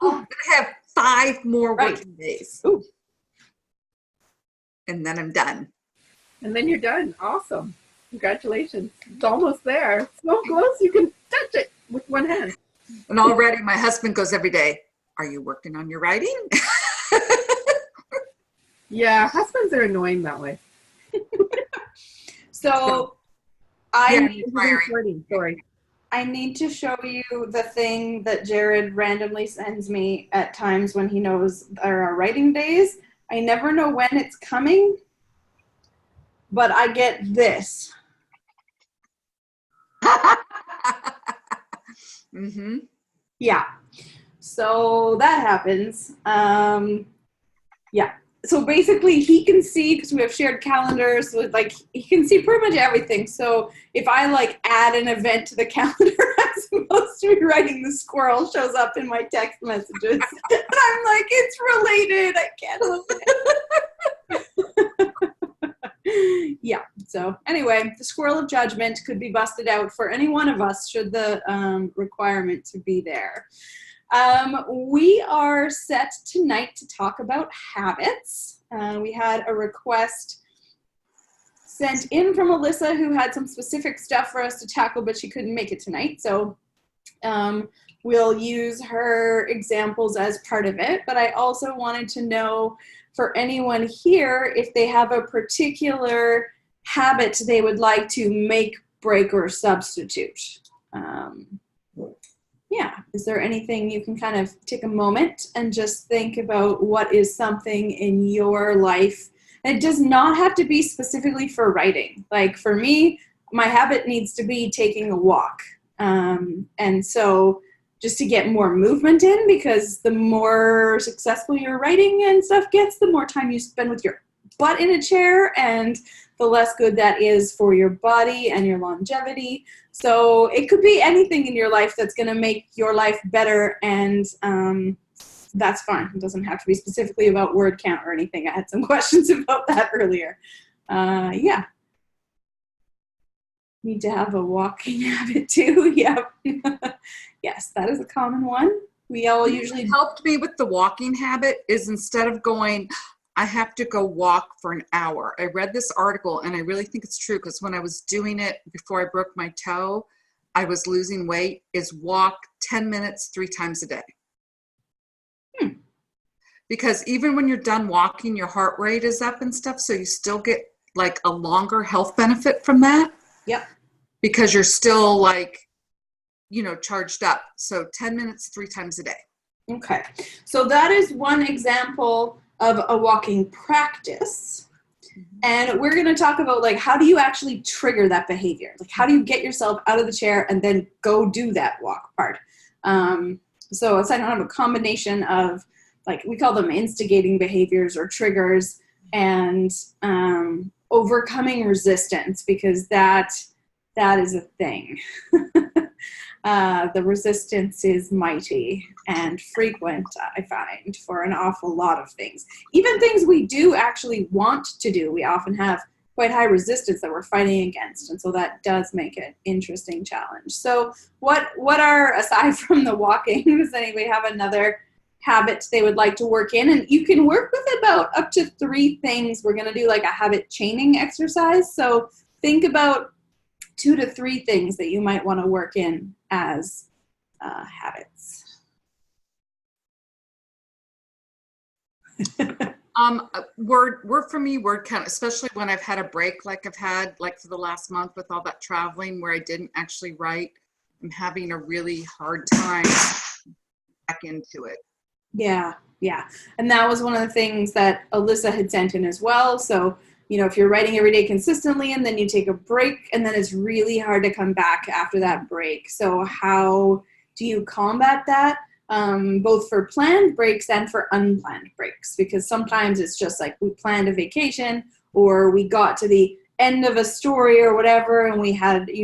I have 5 more Right. working days. Ooh. And then I'm done. And then you're done. Awesome. Congratulations. It's almost there. So close you can touch it with one hand. And already my husband goes every day, are you working on your writing? Yeah, husbands are annoying that way. So Yeah, Sorry. I need to show you the thing that Jared randomly sends me at times when he knows there are writing days. I never know when it's coming, but I get this. Mm-hmm. Yeah. So that happens. Yeah. So basically he can see, because we have shared calendars, so like he can see pretty much everything. So if I like add an event to the calendar, I'm supposed to be writing, the squirrel shows up in my text messages. And I'm like, it's related. I can't help it. Yeah. So anyway, the squirrel of judgment could be busted out for any one of us should the requirement to be there. We are set tonight to talk about habits. We had a request sent in from Alyssa who had some specific stuff for us to tackle, but she couldn't make it tonight. So we'll use her examples as part of it. But I also wanted to know for anyone here if they have a particular habit they would like to make, break, or substitute. Yeah, is there anything you can kind of take a moment and just think about what is something in your life? And it does not have to be specifically for writing. Like for me, my habit needs to be taking a walk. And so just to get more movement in, because the more successful your writing and stuff gets, the more time you spend with your butt in a chair, and the less good that is for your body and your longevity. So it could be anything in your life that's going to make your life better, and that's fine. It doesn't have to be specifically about word count or anything. I had some questions about that earlier. Yeah. Need to have a walking habit too. Yeah. Yes, that is a common one. We all usually... What helped me with the walking habit is instead of going, I have to go walk for an hour. I read this article and I really think it's true, because when I was doing it before I broke my toe, I was losing weight, is walk 10 minutes 3 times a day. Because even when you're done walking, your heart rate is up and stuff, so you still get like a longer health benefit from that. Yep. Because you're still like, charged up. So 10 minutes 3 times a day. Okay. So that is one example of a walking practice. And we're going to talk about like, how do you actually trigger that behavior? Like, how do you get yourself out of the chair and then go do that walk part? So it's kind of a combination of, like, we call them instigating behaviors or triggers, and overcoming resistance, because that is a thing. The resistance is mighty and frequent, I find, for an awful lot of things. Even things we do actually want to do, we often have quite high resistance that we're fighting against, and so that does make it an interesting challenge. So what are, aside from the walking, does anybody have another habit they would like to work in? And you can work with about up to 3 things. We're going to do like a habit chaining exercise. So think about 2 to 3 things that you might want to work in as habits. Word for me, word count, especially when I've had a break like I've had like for the last month with all that traveling where I didn't actually write. I'm having a really hard time back into it. Yeah. And that was one of the things that Alyssa had sent in as well. So, if you're writing every day consistently and then you take a break, and then it's really hard to come back after that break. So how do you combat that? Both for planned breaks and for unplanned breaks, because sometimes it's just like we planned a vacation, or we got to the end of a story or whatever, and we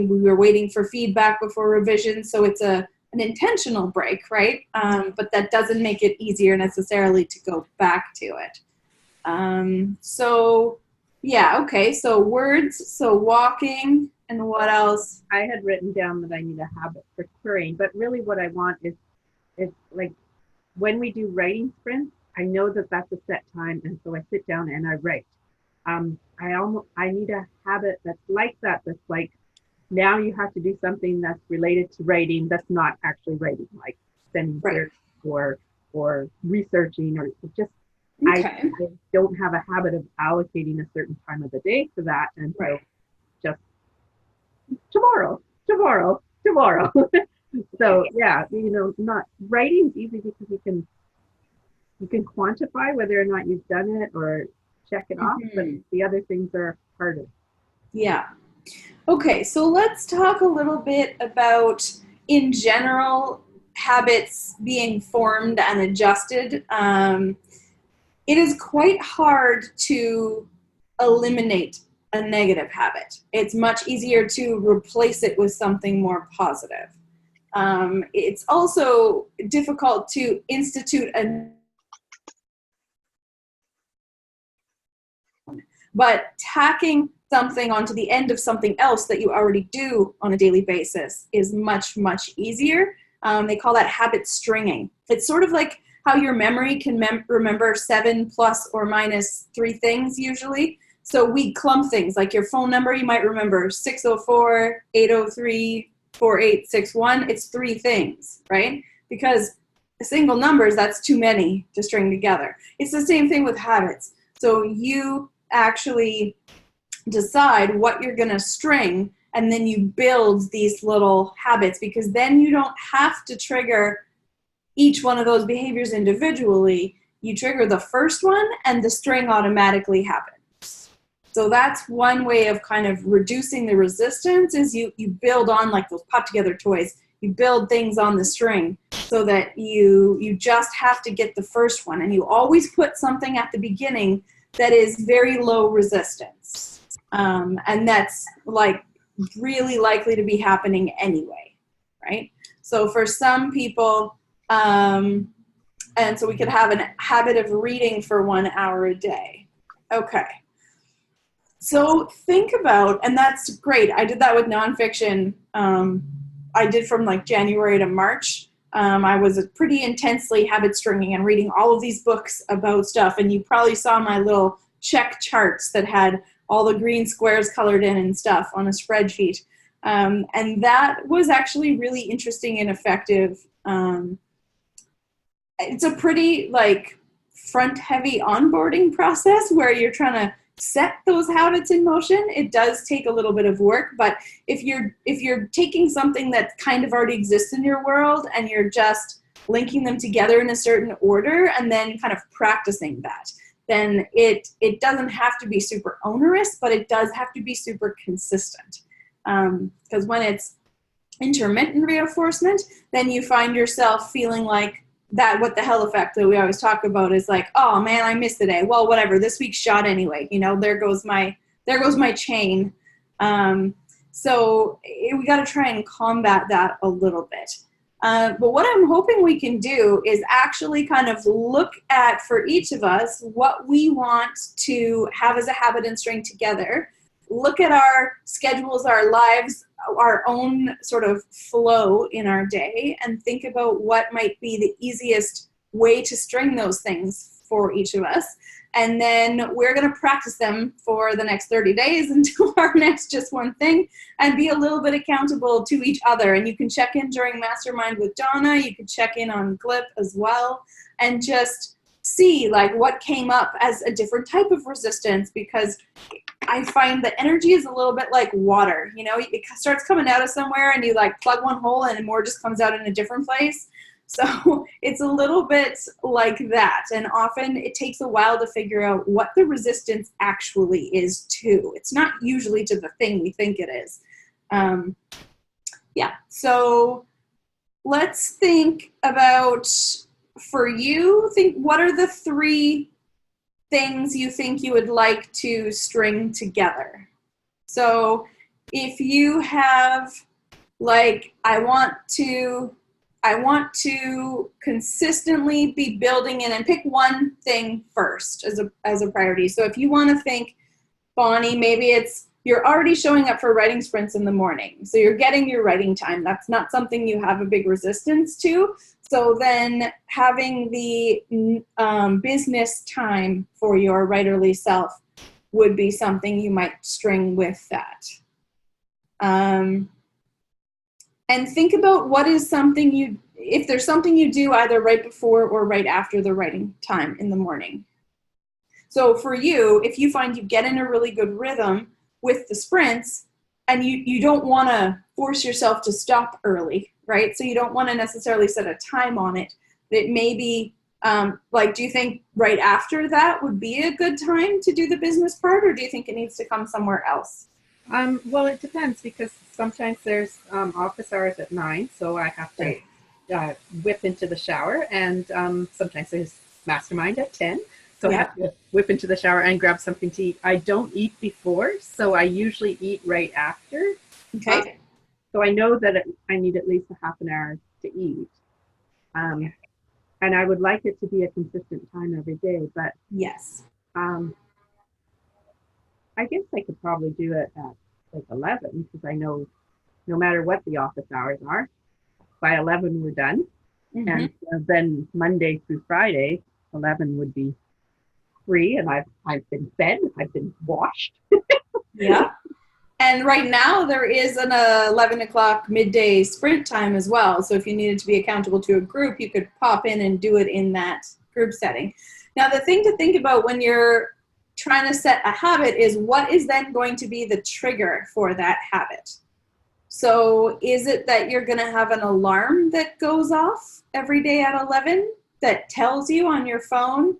were waiting for feedback before revision. So it's an intentional break, right? But that doesn't make it easier necessarily to go back to it. So yeah, okay. So words, so walking, and what else? I had written down that I need a habit for querying, but really what I want is like when we do writing sprints, I know that that's a set time, and so I sit down and I write. I need a habit that's like that. That's like, now you have to do something that's related to writing. That's not actually writing, like sending Right. queries or researching, or just I don't have a habit of allocating a certain time of the day for that, and so just tomorrow. So yeah, not writing's easy because you can quantify whether or not you've done it or check it off, but the other things are harder. Yeah. Okay, so let's talk a little bit about, in general, habits being formed and adjusted. It is quite hard to eliminate a negative habit. It's much easier to replace it with something more positive. It's also difficult to institute but tacking something onto the end of something else that you already do on a daily basis is much, much easier. They call that habit stringing. It's sort of like how your memory can remember 7 plus or minus 3 things usually. So we clump things, like your phone number, you might remember 604, 803, 4861. It's 3 things, right? Because single numbers, that's too many to string together. It's the same thing with habits. So you actually decide what you're going to string, and then you build these little habits, because then you don't have to trigger each one of those behaviors individually. You trigger the first one and the string automatically happens. So that's one way of kind of reducing the resistance, is you build on, like those pop together toys, you build things on the string so that you just have to get the first one, and you always put something at the beginning that is very low resistance. And that's like really likely to be happening anyway, right? So for some people, and so we could have a habit of reading for 1 hour a day. Okay. So think about, and that's great. I did that with nonfiction. I did from like January to March. I was pretty intensely habit stringing and reading all of these books about stuff. And you probably saw my little check charts that had all the green squares colored in and stuff on a spreadsheet. And that was actually really interesting and effective. It's a pretty like front heavy onboarding process where you're trying to set those habits in motion. It does take a little bit of work, but if you're taking something that kind of already exists in your world and you're just linking them together in a certain order and then kind of practicing that, then it doesn't have to be super onerous, but it does have to be super consistent. Because when it's intermittent reinforcement, then you find yourself feeling like that what the hell effect that we always talk about is like, oh man, I missed the day. Well, whatever, this week's shot anyway. There goes my chain. So we got to try and combat that a little bit. But what I'm hoping we can do is actually kind of look at, for each of us, what we want to have as a habit and string together. Look at our schedules, our lives, our own sort of flow in our day, and think about what might be the easiest way to string those things for each of us. And then we're going to practice them for the next 30 days until our next just one thing, and be a little bit accountable to each other. And you can check in during Mastermind with Donna. You can check in on GLIP as well, and just see like what came up as a different type of resistance, because I find that energy is a little bit like water. It starts coming out of somewhere and you like plug one hole and more just comes out in a different place. So it's a little bit like that. And often it takes a while to figure out what the resistance actually is to. It's not usually to the thing we think it is. So let's think about, for you, what are the 3 things you think you would like to string together? So if you have like, I want to consistently be building in, and pick one thing first as a priority. So if you want to think, Bonnie, maybe it's you're already showing up for writing sprints in the morning. So you're getting your writing time. That's not something you have a big resistance to. So then having the business time for your writerly self would be something you might string with that. And think about what is something if there's something you do either right before or right after the writing time in the morning. So for you, if you find you get in a really good rhythm with the sprints and you don't want to force yourself to stop early, right? So you don't want to necessarily set a time on it. It may be, do you think right after that would be a good time to do the business part, or do you think it needs to come somewhere else? Well, it depends, because sometimes there's office hours at 9, so I have to whip into the shower, and sometimes there's mastermind at 10, so I have to whip into the shower and grab something to eat. I don't eat before, so I usually eat right after. Okay. So I know that I need at least a half an hour to eat. And I would like it to be a consistent time every day, but yes. I guess I could probably do it at like 11, because I know no matter what the office hours are, by 11 we're done. Mm-hmm. And then Monday through Friday, 11 would be free, and I've been fed, I've been washed. Yeah. And right now there is an 11 o'clock midday sprint time as well. So if you needed to be accountable to a group, you could pop in and do it in that group setting. Now, the thing to think about when you're trying to set a habit is what is then going to be the trigger for that habit. So is it that you're going to have an alarm that goes off every day at 11 that tells you on your phone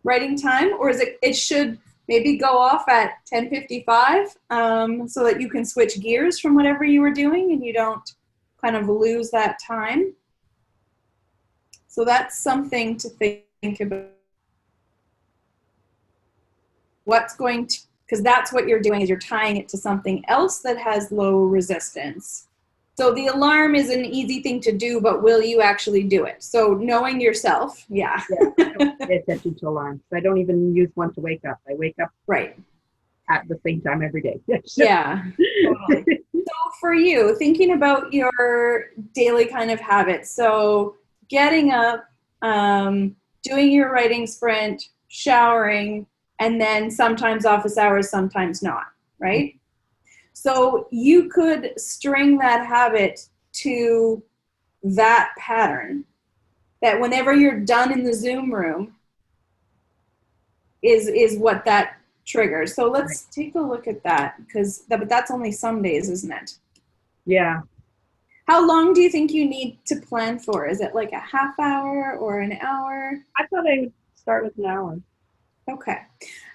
writing time? Or is it should maybe go off at 10:55 so that you can switch gears from whatever you were doing and you don't kind of lose that time? So that's something to think about. Because that's what you're doing, is you're tying it to something else that has low resistance. So the alarm is an easy thing to do, but will you actually do it? So knowing yourself, yeah. I don't pay attention to alarms. I don't even use one to wake up. I wake up right at the same time every day. Yeah, totally. So for you, thinking about your daily kind of habits, so getting up, doing your writing sprint, showering, and then sometimes office hours, sometimes not, right? Mm-hmm. So you could string that habit to that pattern, that whenever you're done in the Zoom room is what that triggers. So let's take a look at that, but that's only some days, isn't it? Yeah. How long do you think you need to plan for? Is it like a half hour or an hour? I thought I would start with an hour. Okay.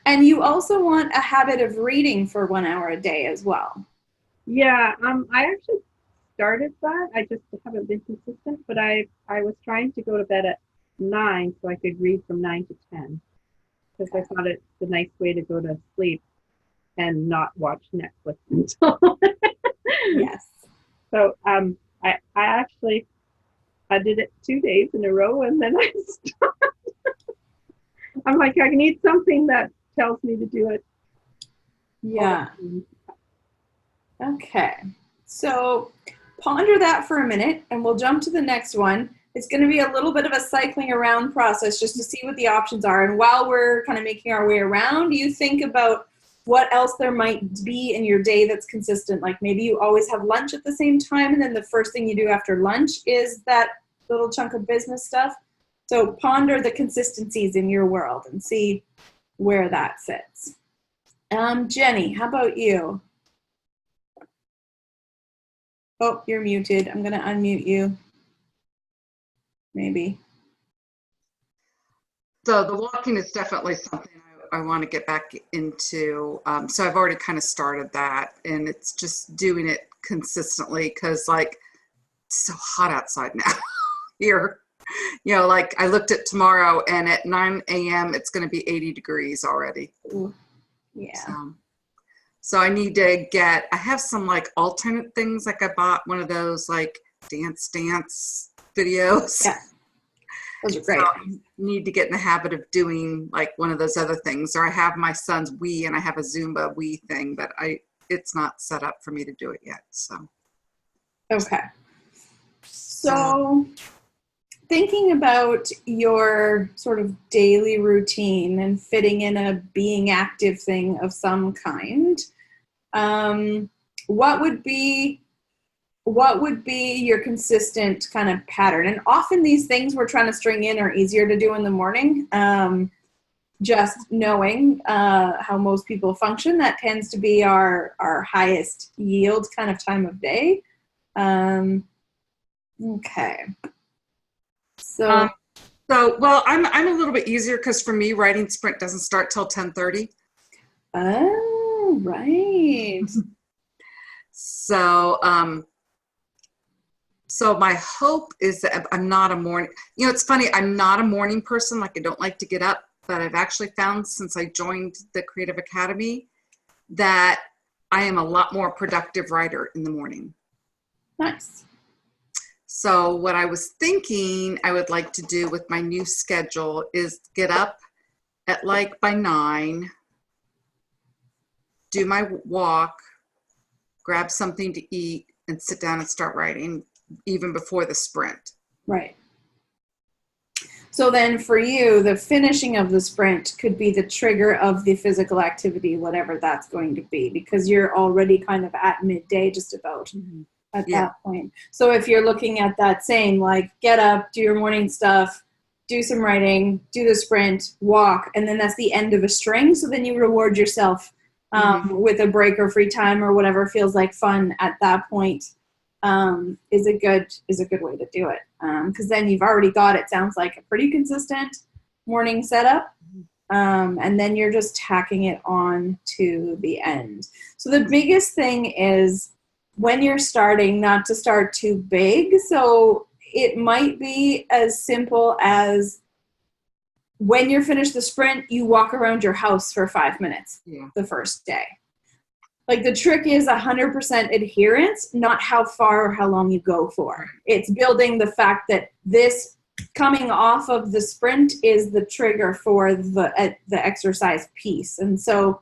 And you also want a habit of reading for 1 hour a day as well. Yeah, I actually started that. I just haven't been consistent, but I was trying to go to bed at 9 so I could read from 9 to 10, because I thought it's a nice way to go to sleep and not watch Netflix until. Yes. So I actually did it 2 days in a row, and then I stopped. I'm like, I need something that tells me to do it. Yeah. Okay. So ponder that for a minute, and we'll jump to the next one. It's going to be a little bit of a cycling around process just to see what the options are. And while we're kind of making our way around, you think about what else there might be in your day that's consistent. Like maybe you always have lunch at the same time, and then the first thing you do after lunch is that little chunk of business stuff. So ponder the consistencies in your world and see where that sits. Jenny, how about you? Oh, you're muted. I'm going to unmute you. Maybe. So the walking is definitely something I want to get back into. So I've already kind of started that, and it's just doing it consistently because like it's so hot outside now here. You know, like I looked at tomorrow, and at 9 a.m. it's going to be 80 degrees already. Ooh. Yeah. So I need to I have some like alternate things. Like I bought one of those like dance videos. Yeah. Those are great. So I need to get in the habit of doing like one of those other things. Or I have my son's Wii, and I have a Zumba Wii thing, but it's not set up for me to do it yet. So. Okay. So thinking about your sort of daily routine and fitting in a being active thing of some kind, what would be your consistent kind of pattern? And often these things we're trying to string in are easier to do in the morning. Just knowing how most people function, that tends to be our highest yield kind of time of day. Okay. So well, I'm a little bit easier because for me, writing sprint doesn't start till 10:30. Oh, right. So so my hope is that I'm not a morning, it's funny, I'm not a morning person. Like, I don't like to get up, but I've actually found since I joined the Creative Academy that I am a lot more productive writer in the morning. Nice. So what I was thinking I would like to do with my new schedule is get up at like by 9, do my walk, grab something to eat, and sit down and start writing even before the sprint. Right. So then for you, the finishing of the sprint could be the trigger of the physical activity, whatever that's going to be, because you're already kind of at midday just about. Mm-hmm. At that point. So if you're looking at that same, like, get up, do your morning stuff, do some writing, do the sprint, walk, and then that's the end of a string. So then you reward yourself with a break or free time or whatever feels like fun at that point. Is a good way to do it. Because then you've already got, it sounds like, a pretty consistent morning setup. And then you're just tacking it on to the end. So the biggest thing is, when you're starting, not to start too big. So it might be as simple as, when you're finished the sprint, you walk around your house for 5 minutes the first day. Like, the trick is 100% adherence, not how far or how long you go for. It's building the fact that this coming off of the sprint is the trigger for the exercise piece. And so,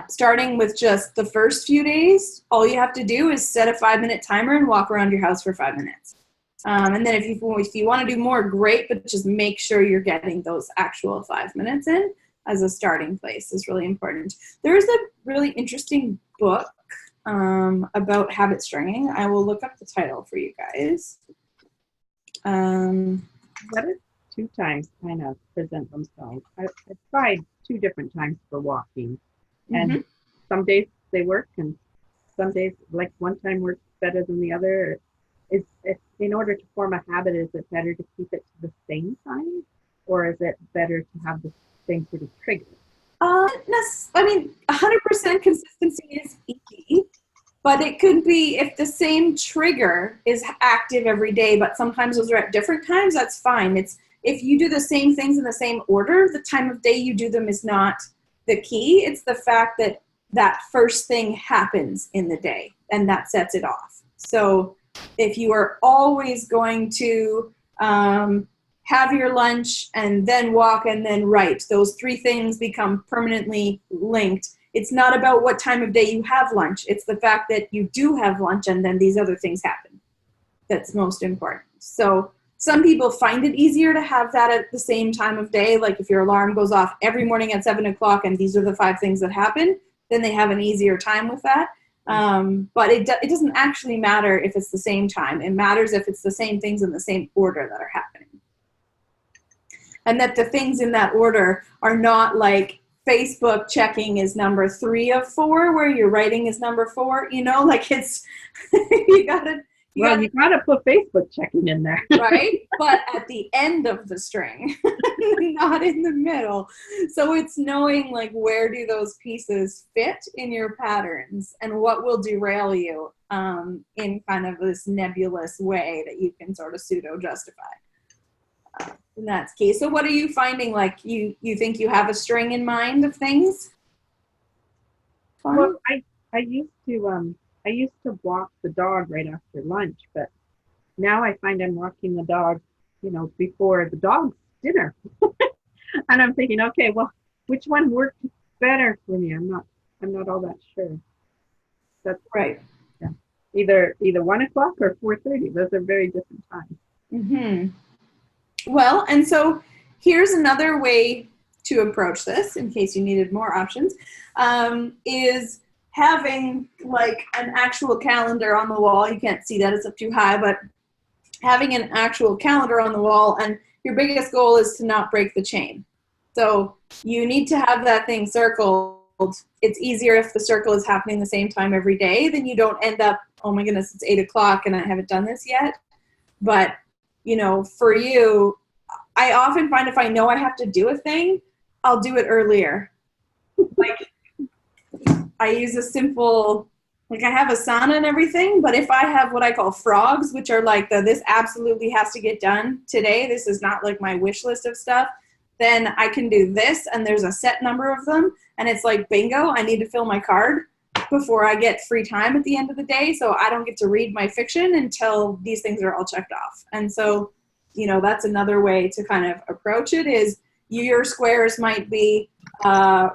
starting with just the first few days, all you have to do is set a 5-minute timer and walk around your house for 5 minutes. And then if you want to do more, great, but just make sure you're getting those actual 5 minutes in as a starting place is really important. There is a really interesting book about habit stringing. I will look up the title for you guys. What is 2 times kind of present themselves? I've tried 2 different times for walking. And some days they work, and some days, like, one time works better than the other. Is in order to form a habit, is it better to keep it to the same time, or is it better to have the same sort of trigger? 100% consistency is key, but it could be, if the same trigger is active every day, but sometimes those are at different times, that's fine. It's, if you do the same things in the same order, the time of day you do them is not the key. It's the fact that that first thing happens in the day, and that sets it off. So if you are always going to have your lunch and then walk and then write, those 3 things become permanently linked. It's not about what time of day you have lunch. It's the fact that you do have lunch and then these other things happen. That's most important. So some people find it easier to have that at the same time of day. Like, if your alarm goes off every morning at 7 o'clock and these are the 5 things that happen, then they have an easier time with that. But it doesn't actually matter if it's the same time. It matters if it's the same things in the same order that are happening. And that the things in that order are not like Facebook checking is number 3 of 4, where your writing is number 4, like, it's, you gotta put Facebook checking in there. Right? But at the end of the string, not in the middle. So it's knowing, like, where do those pieces fit in your patterns and what will derail you in kind of this nebulous way that you can sort of pseudo-justify. And that's key. So what are you finding? Like, you think you have a string in mind of things? Fun? Well, I used to walk the dog right after lunch, but now I find I'm walking the dog, before the dog's dinner. And I'm thinking, okay, well, which one worked better for me? I'm not all that sure. That's right. Yeah. Either 1 o'clock or 4:30. Those are very different times. Mm-hmm. Well, and so here's another way to approach this, in case you needed more options, is having like an actual calendar on the wall. You can't see that, it's up too high, but having an actual calendar on the wall, and your biggest goal is to not break the chain. So you need to have that thing circled. It's easier if the circle is happening the same time every day, then you don't end up, oh my goodness, it's 8 o'clock and I haven't done this yet. But, you know, for you, I often find if I know I have to do a thing, I'll do it earlier. Like, I use a simple, like I have Asana and everything, but if I have what I call frogs, which are like this absolutely has to get done today, this is not like my wish list of stuff, then I can do this, and there's a set number of them, and it's like bingo, I need to fill my card before I get free time at the end of the day, so I don't get to read my fiction until these things are all checked off. And so, you know, that's another way to kind of approach it, is your squares might be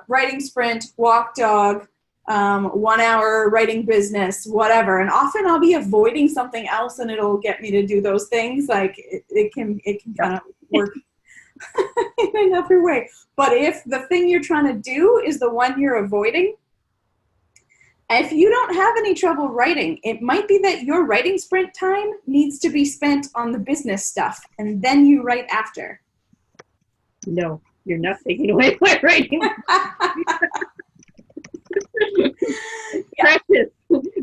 writing sprint, walk dog, 1 hour writing business, whatever. And often I'll be avoiding something else and it'll get me to do those things. Like it can kind of work in another way. But if the thing you're trying to do is the one you're avoiding, if you don't have any trouble writing, it might be that your writing sprint time needs to be spent on the business stuff, and then you write after. No, you're not taking away my writing. Practice.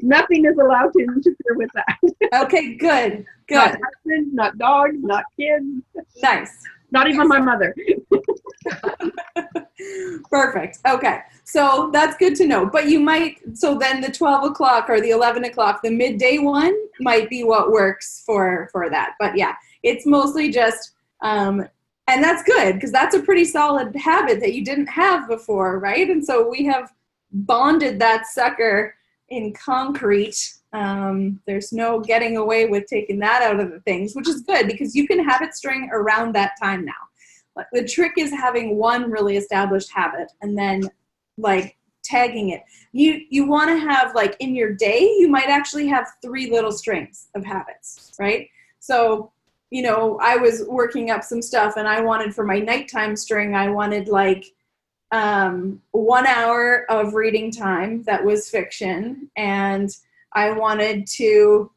Nothing is allowed to interfere with that. Okay, good. Not husband, not dogs, not kids. Nice. Not even my mother. Perfect. Okay. So that's good to know. But you might, so then the 12 o'clock or the 11 o'clock, the midday one might be what works for that. But yeah, it's mostly just, and that's good because that's a pretty solid habit that you didn't have before, right? And so we have bonded that sucker in concrete. There's no getting away with taking that out of the things, which is good because you can habit string around that time now. But the trick is having one really established habit and then like tagging it. You want to have like in your day, you might actually have 3 little strings of habits, right? So, you know, I was working up some stuff and I wanted for my nighttime string, I wanted like 1 hour of reading time that was fiction, and I wanted to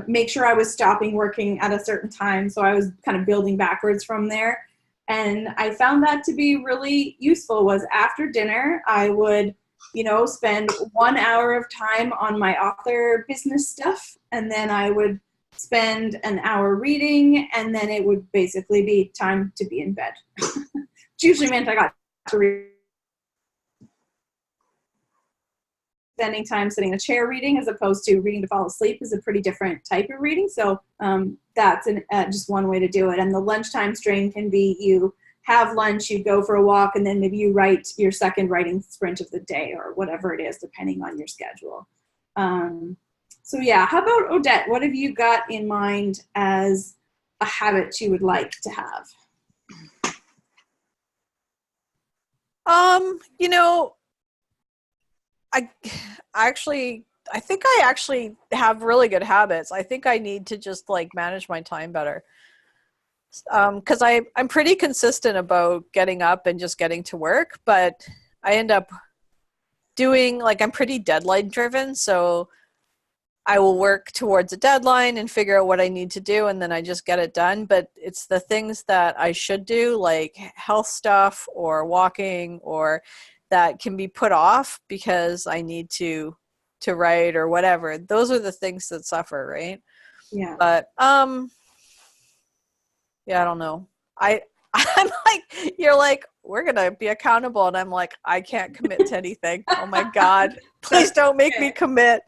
make sure I was stopping working at a certain time, so I was kind of building backwards from there. And I found that to be really useful. Was after dinner I would, you know, spend 1 hour of time on my author business stuff, and then I would spend an hour reading, and then it would basically be time to be in bed. Which usually meant I got to read. Spending time sitting in a chair reading as opposed to reading to fall asleep is a pretty different type of reading. So that's just one way to do it. And the lunchtime string can be you have lunch, you go for a walk, and then maybe you write your second writing sprint of the day or whatever it is, depending on your schedule. So yeah, how about Odette? What have you got in mind as a habit you would like to have? You know, I think I actually have really good habits. I think I need to just like manage my time better. Because I'm pretty consistent about getting up and just getting to work, but I end up doing, like, I'm pretty deadline driven, so I will work towards a deadline and figure out what I need to do, and then I just get it done. But it's the things that I should do, like health stuff or walking, or that can be put off because I need to write or whatever. Those are the things that suffer, right? Yeah. But yeah, I don't know. I'm like, you're like, we're gonna be accountable, and I'm like, I can't commit to anything. Oh my God, please don't make me commit.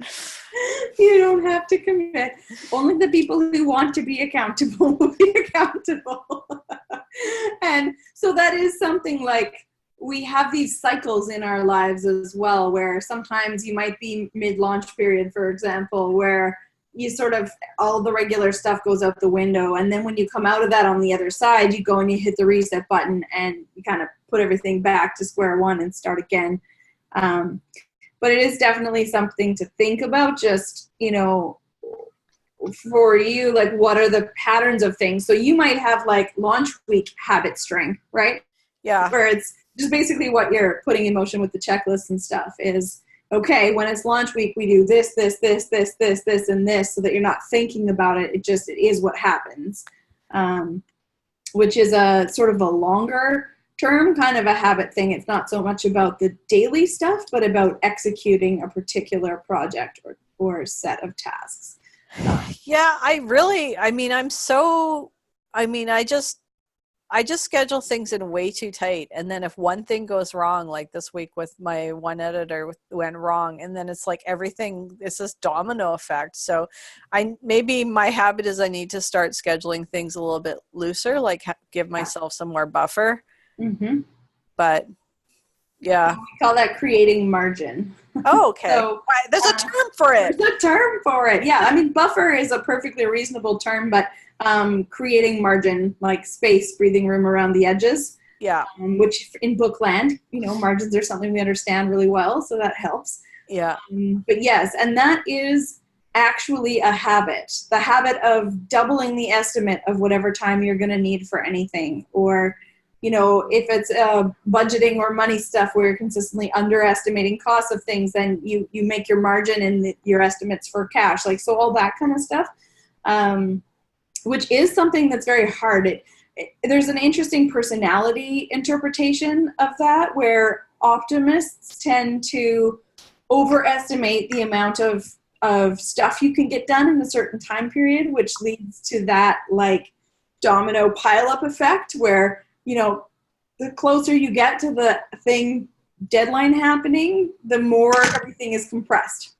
You don't have to commit. Only the people who want to be accountable will be accountable. And so that is something like, we have these cycles in our lives as well, where sometimes you might be mid-launch period, for example, where you sort of, all the regular stuff goes out the window. And then when you come out of that on the other side, you go and you hit the reset button and you kind of put everything back to square one and start again. But it is definitely something to think about, just, you know, for you, like what are the patterns of things? So you might have like launch week habit string, right? Yeah. Where it's just basically what you're putting in motion with the checklists and stuff is, okay, when it's launch week, we do this, this, this, this, this, this, and this, so that you're not thinking about it. It is what happens, which is a sort of a longer term kind of a habit thing. It's not so much about the daily stuff, but about executing a particular project or set of tasks. Yeah, I just schedule things in way too tight. And then if one thing goes wrong, like this week with my one editor went wrong, and then it's like everything, it's this domino effect. So maybe my habit is I need to start scheduling things a little bit looser, like give myself some more buffer. Mm-hmm. But yeah. We call that creating margin. Oh, okay. So, there's a term for it. There's a term for it. Yeah. I mean, buffer is a perfectly reasonable term, but creating margin, like space, breathing room around the edges. Yeah. Which in book land, margins are something we understand really well. So that helps. Yeah. But yes, and that is actually a habit. The habit of doubling the estimate of whatever time you're going to need for anything, or if it's budgeting or money stuff where you're consistently underestimating costs of things, then you make your margin and your estimates for cash, like so all that kind of stuff, which is something that's very hard. There's an interesting personality interpretation of that where optimists tend to overestimate the amount of stuff you can get done in a certain time period, which leads to that like domino pile-up effect where the closer you get to the thing deadline happening, the more everything is compressed.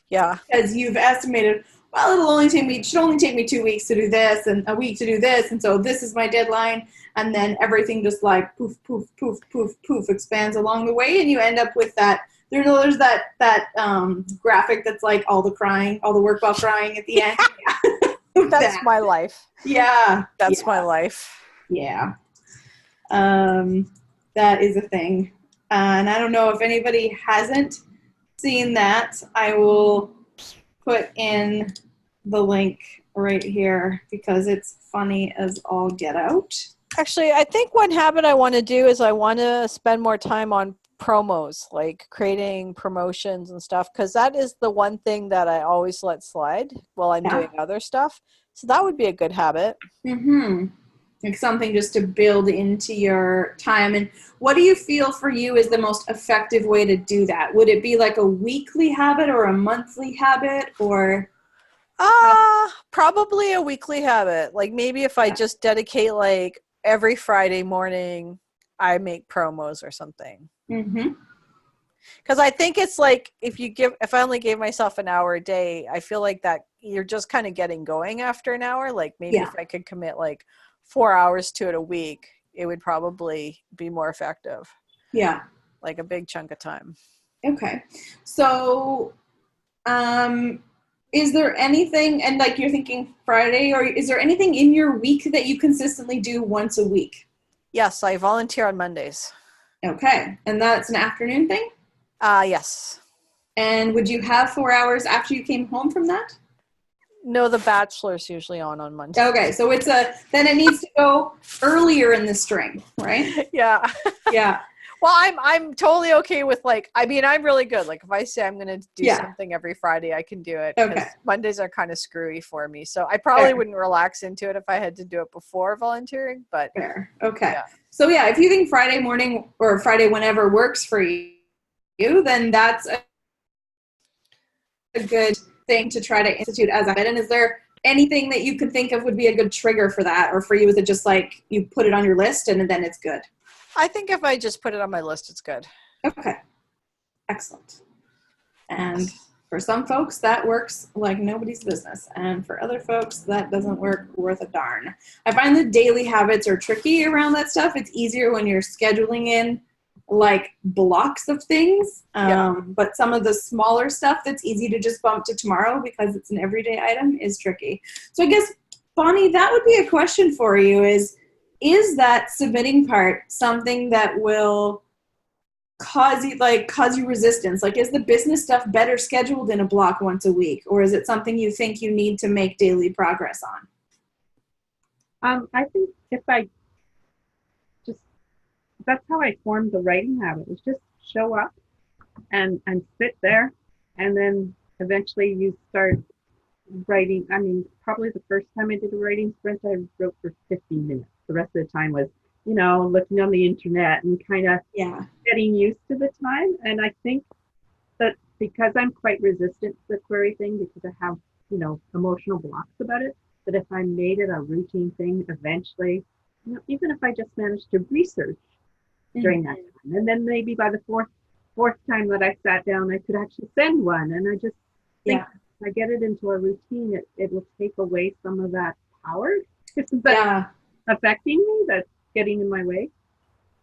Yeah. Because you've estimated, well, it should only take me 2 weeks to do this and a week to do this. And so this is my deadline. And then everything just like poof, poof, poof, poof, poof expands along the way. And you end up with that. There's that graphic that's like all the work while crying at the end. That's my life. Yeah. That's my life. Yeah. That is a thing. And I don't know if anybody hasn't seen that. I will put in the link right here because it's funny as all get out. Actually, I think one habit I want to do is I want to spend more time on promos, like creating promotions and stuff, because that is the one thing that I always let slide while I'm doing other stuff. So that would be a good habit. Mm-hmm. Like something just to build into your time. And what do you feel for you is the most effective way to do that? Would it be like a weekly habit or a monthly habit, or? Probably a weekly habit. Like maybe if I just dedicate like every Friday morning, I make promos or something. Mm-hmm. Because I think it's like if I only gave myself an hour a day, I feel like that you're just kind of getting going after an hour. Like maybe if I could commit like 4 hours to it a week, it would probably be more effective. Yeah. Like a big chunk of time. Okay. So, is there anything, and like you're thinking Friday, or is there anything in your week that you consistently do once a week? Yes, I volunteer on Mondays. Okay. And that's an afternoon thing? Yes. And would you have 4 hours after you came home from that? No, The Bachelor's usually on Monday. Okay, so then it needs to go earlier in the string, right? Yeah. Yeah. Well, I'm totally okay with I'm really good. Like if I say I'm going to do something every Friday, I can do it. Okay. Mondays are kind of screwy for me. So I probably wouldn't relax into it if I had to do it before volunteering, but. Fair. Okay. Yeah. So yeah, if you think Friday morning or Friday whenever works for you, then that's a good thing to try to institute as a habit. And is there anything that you could think of would be a good trigger for that? Or for you, is it just like you put it on your list and then it's good? I think if I just put it on my list, it's good. Okay. Excellent. And for some folks, that works like nobody's business. And for other folks, that doesn't work worth a darn. I find the daily habits are tricky around that stuff. It's easier when you're scheduling in like blocks of things. But some of the smaller stuff that's easy to just bump to tomorrow because it's an everyday item is tricky. So I guess, Bonnie, that would be a question for you is that submitting part something that will cause you resistance? Like, is the business stuff better scheduled in a block once a week, or is it something you think you need to make daily progress on? I think if I just, that's how I formed the writing habit, was just show up and sit there, and then eventually you start writing. I mean, probably the first time I did a writing sprint, I wrote for 15 minutes. The rest of the time was, looking on the internet and kind of getting used to the time. And I think that because I'm quite resistant to the query thing, because I have, emotional blocks about it, that if I made it a routine thing, eventually, even if I just managed to research during that time, and then maybe by the fourth time that I sat down, I could actually send one. And I just think if I get it into a routine, it will take away some of that power. Isn't that affecting me? That's getting in my way.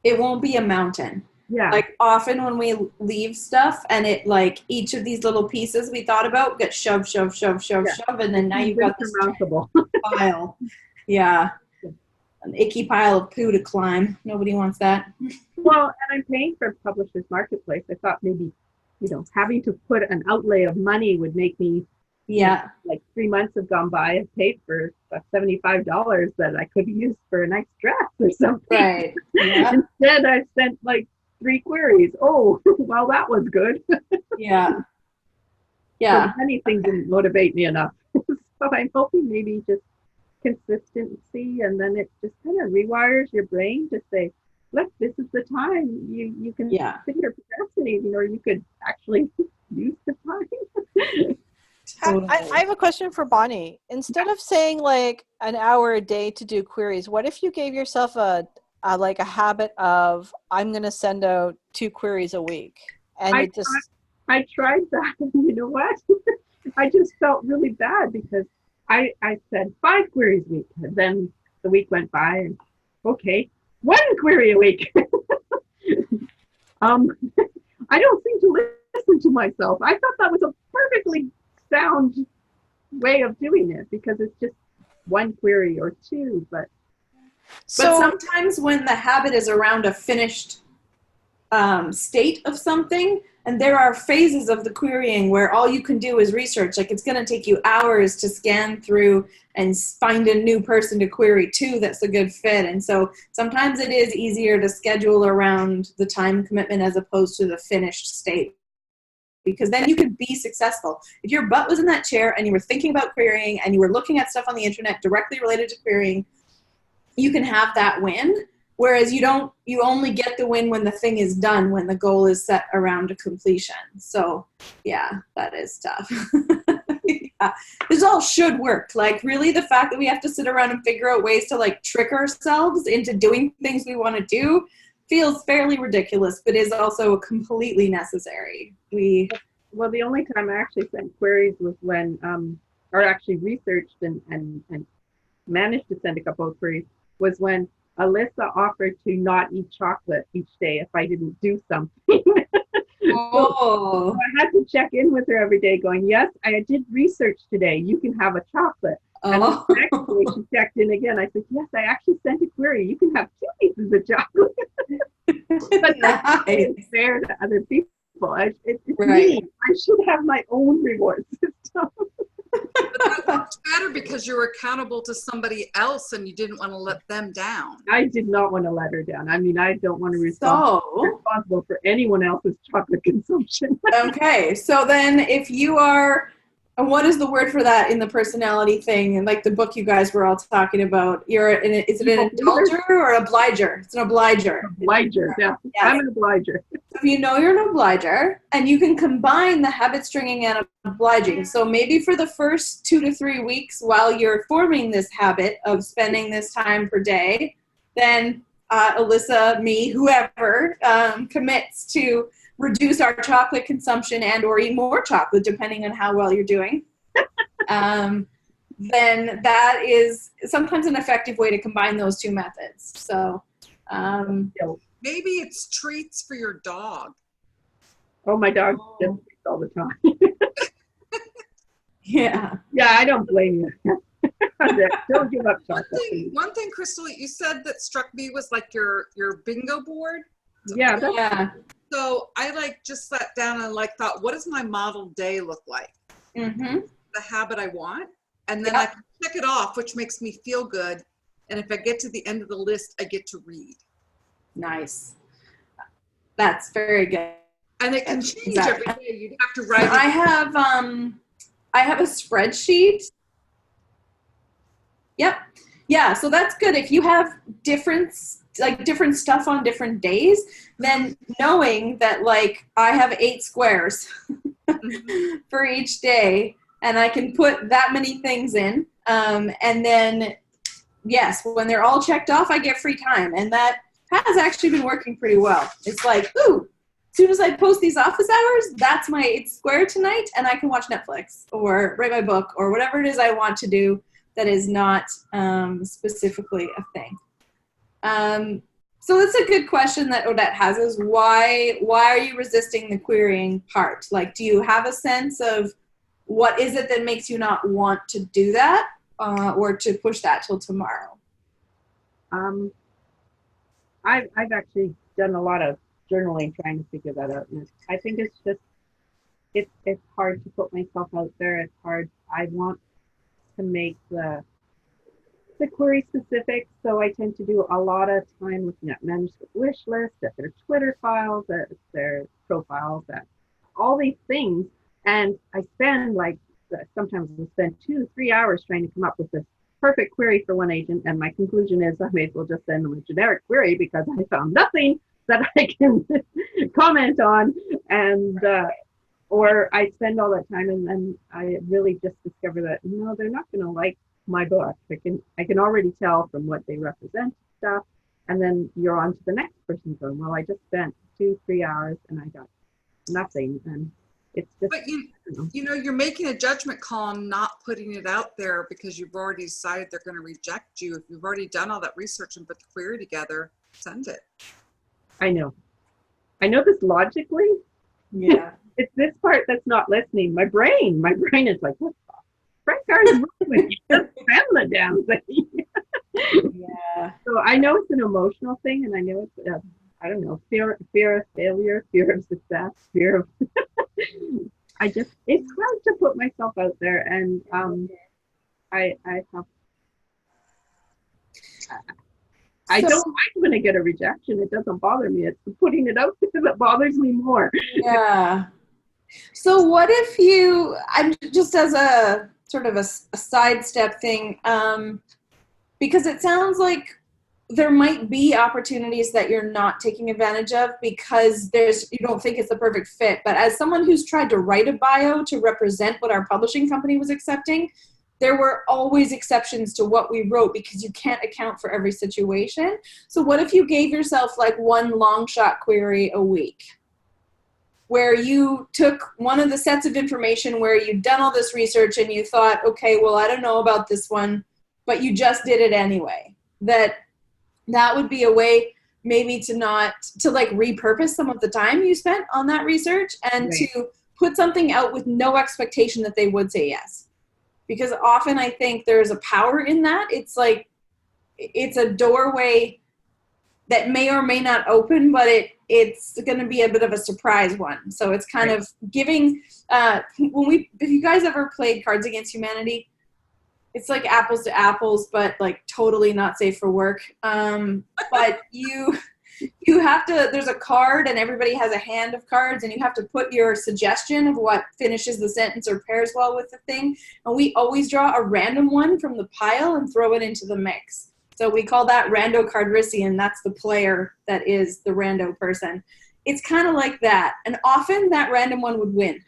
It won't be a mountain. Yeah. Like, often when we leave stuff and it, like, each of these little pieces we thought about gets shove, and then now you've got this pile. Yeah. An icky pile of poo to climb. Nobody wants that. Well, and I'm paying for Publishers Marketplace. I thought maybe, having to put an outlay of money would make me, like 3 months have gone by, I've paid for $75 that I could use for a nice dress or something. Right. Yeah. Instead, I sent like 3 queries. Oh, well, that was good. Yeah. So anything didn't motivate me enough. So I'm hoping maybe just consistency, and then it just kind of rewires your brain to say, look, this is the time you can sit here procrastinating, or you could actually use the time. Totally. I have a question for Bonnie. Instead of saying like an hour a day to do queries, what if you gave yourself a habit of, I'm going to send out 2 queries a week? And I tried that. You know what? I just felt really bad because I said 5 queries a week. And then the week went by and okay, 1 query a week. I don't seem to listen to myself. I thought that was a perfectly sound way of doing it, because it's just 1 query or 2, but sometimes when the habit is around a finished state of something, and there are phases of the querying where all you can do is research, like it's going to take you hours to scan through and find a new person to query to that's a good fit. And so sometimes it is easier to schedule around the time commitment as opposed to the finished state, because then you can be successful. If your butt was in that chair and you were thinking about querying and you were looking at stuff on the internet directly related to querying, you can have that win. Whereas you only get the win when the thing is done, when the goal is set around a completion. So yeah, that is tough. This all should work. Like, really, the fact that we have to sit around and figure out ways to like trick ourselves into doing things we want to do feels fairly ridiculous, but is also completely necessary. Well, the only time I actually sent queries was when, or actually researched and managed to send a couple of queries, was when Alyssa offered to not eat chocolate each day if I didn't do something. So I had to check in with her every day going, yes, I did research today. You can have a chocolate. And the next day she checked in again. I said, yes, I actually sent a query. You can have 2 pieces of chocolate. But that's fair to other people. It's me. I should have my own reward system. But that's better because you're accountable to somebody else and you didn't want to let them down. I did not want to let her down. I mean, I don't want to be responsible for anyone else's chocolate consumption. Okay, so then if you are, and what is the word for that in the personality thing? And like the book you guys were all talking about, is it an indulger or an obliger? It's an obliger. Obliger, yeah. I'm an obliger. If you know you're an obliger, and you can combine the habit stringing and obliging. So maybe for the first 2 to 3 weeks while you're forming this habit of spending this time per day, then Alyssa, me, whoever commits to reduce our chocolate consumption and or eat more chocolate, depending on how well you're doing, then that is sometimes an effective way to combine those 2 methods. So maybe it's treats for your dog. Oh, my dog does treats all the time. Yeah, I don't blame you. Don't give up chocolate. One thing, Crystal, you said that struck me was like your bingo board. Yeah. So I like just sat down and like thought, what does my model day look like? Mm-hmm. The habit I want. And then Yep. I can check it off, which makes me feel good. And if I get to the end of the list, I get to read. Nice. That's very good. And it can change Exactly. every day. You'd have to write I it. have a spreadsheet. Yep. Yeah, so that's good. If you have different stuff on different days, then knowing that like I have 8 squares for each day and I can put that many things in. And then, yes, when they're all checked off, I get free time. And that has actually been working pretty well. It's like, ooh, as soon as I post these office hours, that's my 8 square tonight, and I can watch Netflix or write my book or whatever it is I want to do that is not specifically a thing. So that's a good question that Odette has, is why are you resisting the querying part? Like, do you have a sense of what is it that makes you not want to do that or to push that till tomorrow? I've actually done a lot of journaling trying to figure that out. And I think it's just, it's hard to put myself out there. It's hard. I want to make the query specific. So I tend to do a lot of time looking at manuscript wish lists, at their Twitter files, at their profiles, at all these things. And I spend sometimes I spend 2-3 hours trying to come up with this perfect query for one agent. And my conclusion is I may as well just send them a generic query because I found nothing that I can comment on. And, or I spend all that time and then I really just discover that, no, they're not going to like my book. I can already tell from what they represent stuff. And then you're on to the next person going, well, I just spent 2-3 hours and I got nothing. And it's just, but you know, you're making a judgment call on not putting it out there because you've already decided they're going to reject you. If you've already done all that research and put the query together, send it. I know this logically. Yeah. It's this part that's not listening. My brain is like, what the frick are you with? You just send the damn thing. Yeah. So I know it's an emotional thing, and I know it's I don't know, fear of failure, fear of success, fear of it's hard to put myself out there, and I don't mind when I get a rejection. It doesn't bother me. It's the putting it out there that bothers me more. Yeah. So what if I'm just as a sort of a sidestep thing, because it sounds like there might be opportunities that you're not taking advantage of because you don't think it's the perfect fit. But as someone who's tried to write a bio to represent what our publishing company was accepting, there were always exceptions to what we wrote because you can't account for every situation. So what if you gave yourself like one long shot query a week, where you took one of the sets of information where you'd done all this research and you thought, okay, well, I don't know about this one, but you just did it anyway. That would be a way maybe to like repurpose some of the time you spent on that research and Right. to put something out with no expectation that they would say yes. Because often I think there's a power in that. It's like, it's a doorway that may or may not open, but it's going to be a bit of a surprise one. So it's kind of giving, if you guys ever played Cards Against Humanity, it's like apples to apples, but like totally not safe for work. But you have to, there's a card and everybody has a hand of cards and you have to put your suggestion of what finishes the sentence or pairs well with the thing. And we always draw a random one from the pile and throw it into the mix. So we call that rando cardrician. That's the player that is the rando person. It's kind of like that. And often that random one would win.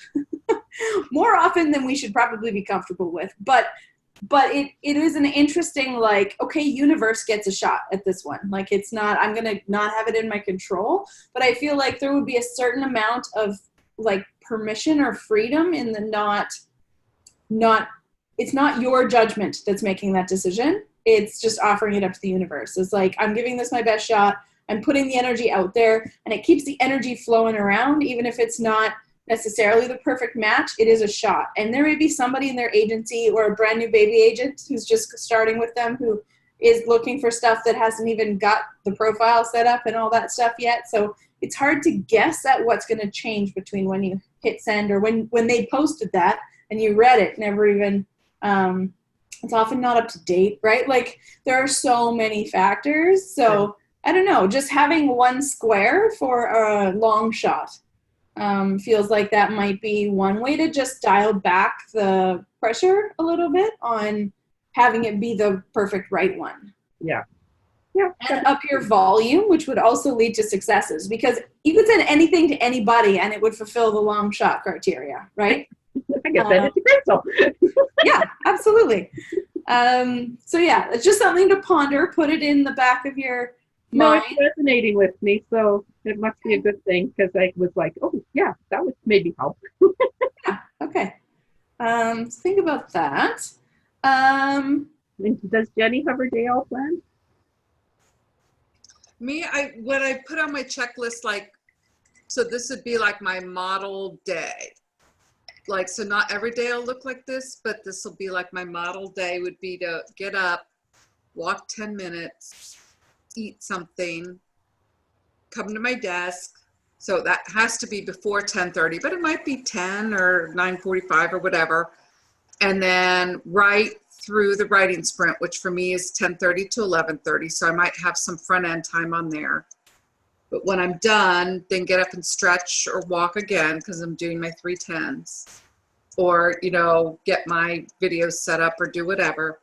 More often than we should probably be comfortable with. But it is an interesting, like, okay, universe gets a shot at this one. Like, it's not, I'm going to not have it in my control. But I feel like there would be a certain amount of, like, permission or freedom in the it's not your judgment that's making that decision. It's just offering it up to the universe. It's like, I'm giving this my best shot. I'm putting the energy out there, and it keeps the energy flowing around, even if it's not necessarily the perfect match. It is a shot. And there may be somebody in their agency or a brand new baby agent who's just starting with them who is looking for stuff that hasn't even got the profile set up and all that stuff yet. So it's hard to guess at what's going to change between when you hit send or when they posted that and you read it, never even, it's often not up to date, right? Like there are so many factors. So I don't know, just having one square for a long shot feels like that might be one way to just dial back the pressure a little bit on having it be the perfect right one. Yeah. And up your volume, which would also lead to successes, because you could send anything to anybody and it would fulfill the long shot criteria, right? I guess that is Crystal. Yeah, absolutely. So yeah, it's just something to ponder. Put it in the back of your No, mind. it's resonating with me, so it must be a good thing because I was like, oh yeah, that would maybe help. Yeah, okay. Think about that. And does Jenny have her day all planned? Me, what I put on my checklist, like, so this would be like my model day. Like, so not every day will look like this, but this will be like my model day would be to get up, walk 10 minutes, eat something, come to my desk. So that has to be before 10:30, but it might be 10 or 9:45 or whatever. And then write through the writing sprint, which for me is 10:30 to 11:30. So I might have some front end time on there. But when I'm done, then get up and stretch or walk again because I'm doing my 310s. Or, get my videos set up or do whatever.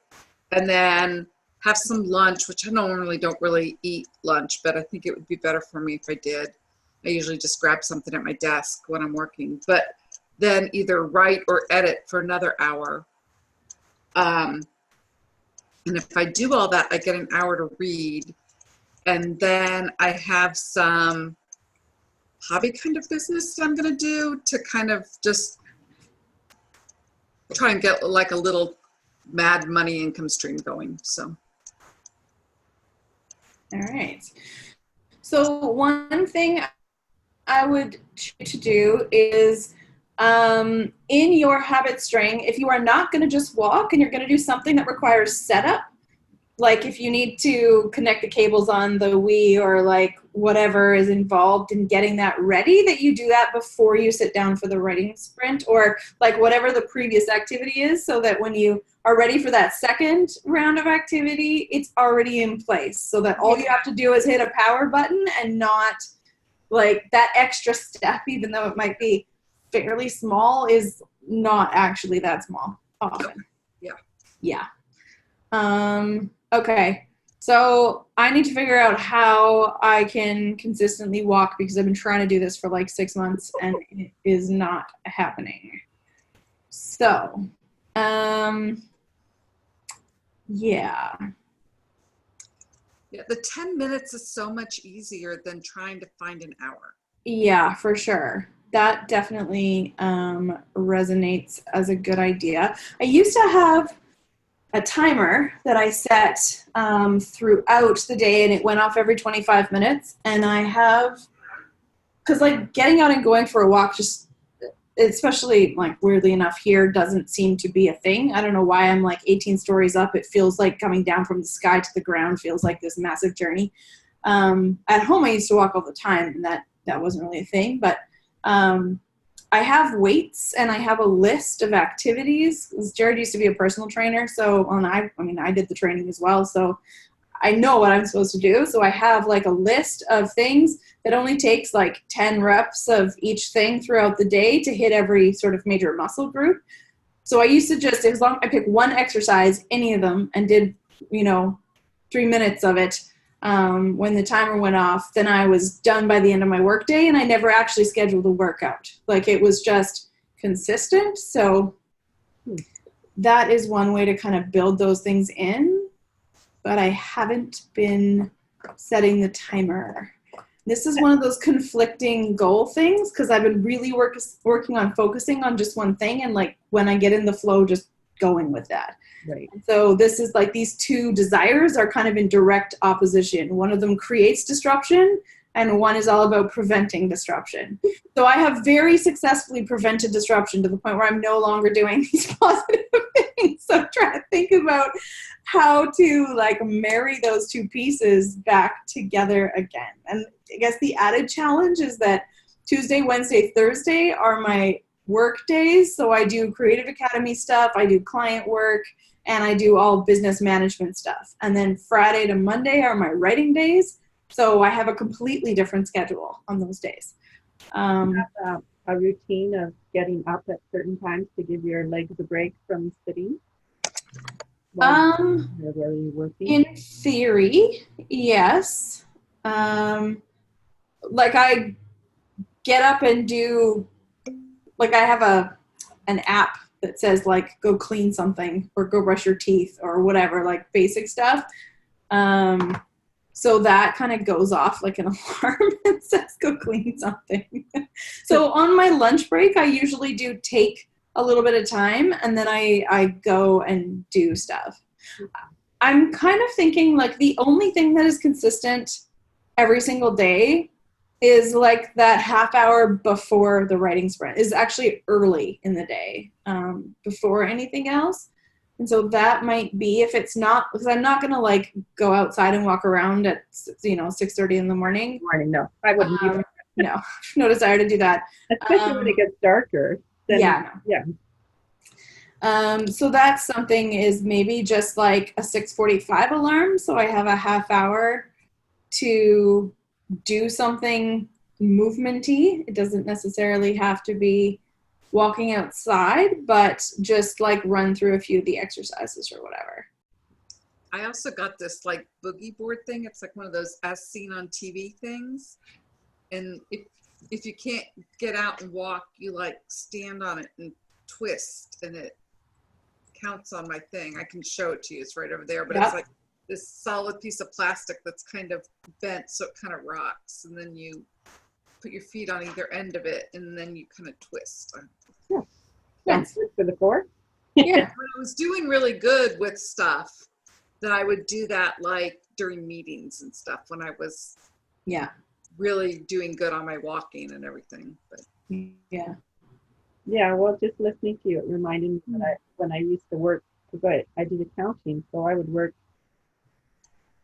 And then have some lunch, which I normally don't really eat lunch, but I think it would be better for me if I did. I usually just grab something at my desk when I'm working. But then either write or edit for another hour. And if I do all that, I get an hour to read. And then I have some hobby kind of business that I'm going to do to kind of just try and get like a little mad money income stream going. So. All right. So one thing I would choose to do is in your habit string, if you are not going to just walk and you're going to do something that requires setup, like if you need to connect the cables on the Wii or like whatever is involved in getting that ready, that you do that before you sit down for the writing sprint or like whatever the previous activity is, so that when you are ready for that second round of activity, it's already in place, so that all you have to do is hit a power button and not like that extra step, even though it might be fairly small, is not actually that small often. Yeah. Okay. So I need to figure out how I can consistently walk, because I've been trying to do this for like 6 months and it is not happening. So, yeah. Yeah, the 10 minutes is so much easier than trying to find an hour. Yeah, for sure. That definitely resonates as a good idea. I used to have a timer that I set throughout the day, and it went off every 25 minutes. And I have, because like getting out and going for a walk, just especially like weirdly enough here, doesn't seem to be a thing. I don't know why. I'm like 18 stories up. It feels like coming down from the sky to the ground feels like this massive journey. At home, I used to walk all the time, and that wasn't really a thing. But I have weights and I have a list of activities. Jared used to be a personal trainer, so I did the training as well, so I know what I'm supposed to do. So I have like a list of things that only takes like 10 reps of each thing throughout the day to hit every sort of major muscle group. So I used to just, as long as I pick one exercise, any of them, and did 3 minutes of it, when the timer went off, then I was done by the end of my workday, and I never actually scheduled a workout. Like it was just consistent. So that is one way to kind of build those things in, but I haven't been setting the timer. This is one of those conflicting goal things, because I've been really working on focusing on just one thing, and like when I get in the flow, just going with that. Right. So this is like these two desires are kind of in direct opposition. One of them creates disruption, and one is all about preventing disruption. So I have very successfully prevented disruption to the point where I'm no longer doing these positive things. So I'm trying to think about how to like marry those two pieces back together again. And I guess the added challenge is that Tuesday, Wednesday, Thursday are my work days. So I do Creative Academy stuff, I do client work, and I do all business management stuff. And then Friday to Monday are my writing days. So I have a completely different schedule on those days. You have a routine of getting up at certain times to give your legs a break from sitting? You're really working? In theory, yes. Like I get up and do, like I have an app that says like go clean something or go brush your teeth or whatever, like basic stuff. So that kind of goes off like an alarm and says go clean something. So on my lunch break, I usually do take a little bit of time and then I go and do stuff. I'm kind of thinking like the only thing that is consistent every single day is like that half hour before the writing sprint is actually early in the day, before anything else. And so that might be, if it's not, because I'm not going to like go outside and walk around at, 6:30 in the morning. No, I wouldn't do that. No, no desire to do that. Especially when it gets darker. Then, yeah. So that's something is maybe just like a 6:45 alarm. So I have a half hour to do something movementy. It doesn't necessarily have to be walking outside, but just like run through a few of the exercises or whatever. I also got this like boogie board thing. It's like one of those as seen on TV things. And if you can't get out and walk, you like stand on it and twist, and it counts on my thing. I can show it to you. It's right over there, but It's like this solid piece of plastic that's kind of bent, so it kind of rocks, and then you put your feet on either end of it, and then you kind of twist. Sounds good for the core. Yeah. When I was doing really good with stuff, then I would do that like during meetings and stuff when I was really doing good on my walking and everything. But Well, just listening to you, it reminded me that when I used to work, because I did accounting, so I would work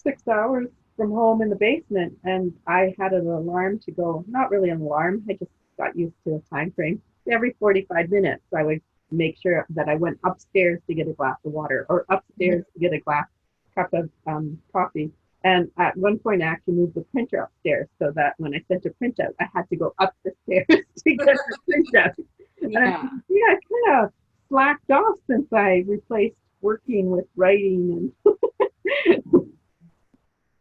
6 hours from home in the basement, and I had an alarm to go, not really an alarm, I just got used to a time frame. Every 45 minutes, I would make sure that I went upstairs to get a glass of water or upstairs to get a cup of coffee. And at one point, I actually moved the printer upstairs so that when I sent a printout, I had to go up the stairs to get the printout. I kind of slacked off since I replaced working with writing and